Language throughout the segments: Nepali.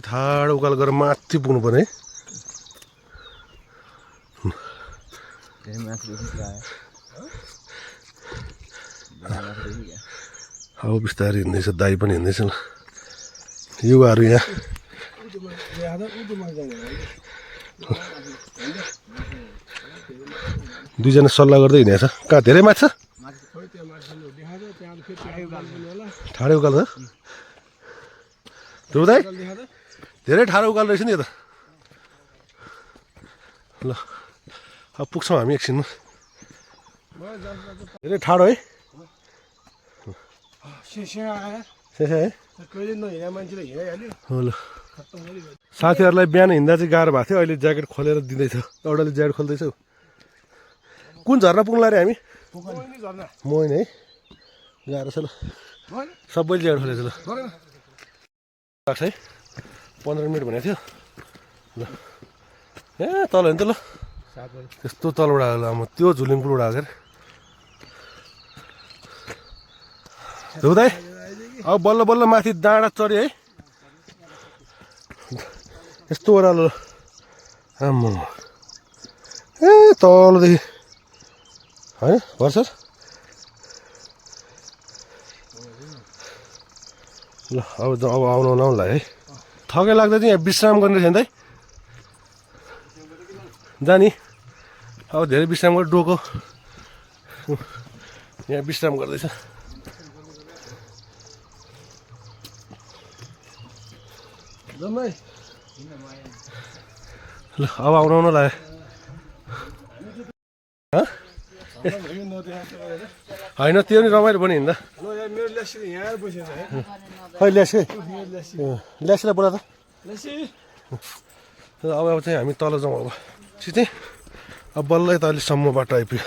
ठाडो उकालो गरेर माथि पुग्नु पर्ने अब बिस्तारै हिँड्दैछ दाइ पनि हिँड्दैछ ल युवाहरू यहाँ दुईजना सल्लाह गर्दै हिँडेको छ कहाँ धेरै माछ छ ठाडो उकालो छ ध्रुव दाइ धेरै ठाडो उकालो रहेछ नि यो त ल अब पुग्छौँ हामी एकछिनमा धेरै ठाडो है हो ल साथीहरूलाई बिहान हिँड्दा चाहिँ गाह्रो भएको थियो अहिले ज्याकेट खोलेर दिँदैछ एउटाले ज्याकेट खोल्दैछ कुन झर्ना पुग्ला रे हामी मोइन है गाह्रो छ ल सबैले ज्याकेट खोलेछ ल लाग्छ है 15 मिनट भनेको थियो ल ए तल होइन त ल त्यस्तो तलबाट आएको म त्यो झुलिङपुरबाट आएको अरे हुँदै अब बल्ल बल्ल माथि डाँडा चढ्यो है यस्तो ओह्रालो आम्मा ए तलदेखि होइन भर्छ ल अब आउनु नआउला है थकै लाग्दा चाहिँ यहाँ विश्राम गर्ने रहेछ नि त जानी अब धेरै विश्राम गरेर डोको यहाँ विश्राम गर्दैछ ल अब आउनु लाग्यो होइन त्यो नि रमाइलो पनि हिँड्दा खै ल्यास ल्यासलाई बोला त अब चाहिँ हामी तल जाउँ अब छिटै अब बल्ल त अलिकसम्म बाटो आइपुग्यो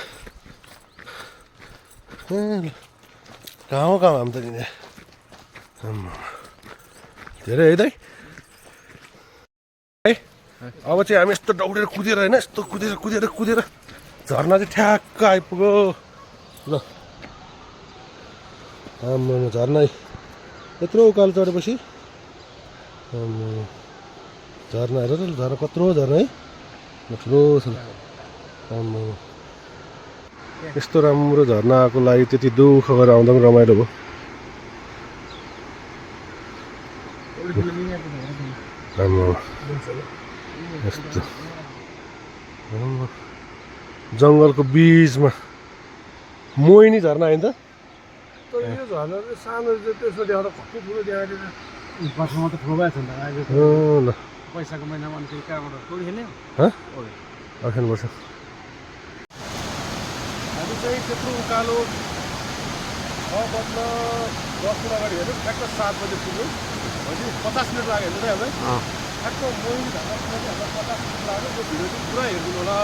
कहाँ हामी त धेरै है दाइ है अब चाहिँ हामी यस्तो दौडेर कुदेर होइन यस्तो कुदेर झर्ना चाहिँ ठ्याक्क आइपुग्यो ल आम्मा झर्ना यत्रो उकालो चढेपछि झर्ना हेर त झर्ना कत्रो झर्ना है ठुलो छ आम्मा यस्तो राम्रो झर्ना आएको लागि त्यति दुःख गरेर आउँदा पनि रमाइलो भयो आम्मा यस्तो जङ्गलको बिचमा मोहिनी झर्ना होइन त यो झर्ना चाहिँ सानो त्यसमा देखाउँदा कति ठुलो देखाएको वर्षमा त ठुलो भएको छ नि त अहिले ल पैसाको महिनामा अनि फेरि कहाँबाट टोली खेल्ने पर्छ हामी चाहिँ त्यत्रो उकालो 6 बज्न 10 मिनट अगाडि हेऱ्यौँ ठ्याक्क 7 बजे पुग्यौँ भनेपछि 50 मिनट लाग्यो हेर्नु त हामीलाई ठ्याक्क मोहिनी झर्ना पुग्न चाहिँ हामीलाई 50 मिनट लाग्यो त्यो भिडियो चाहिँ पुरा हेरिदिनु होला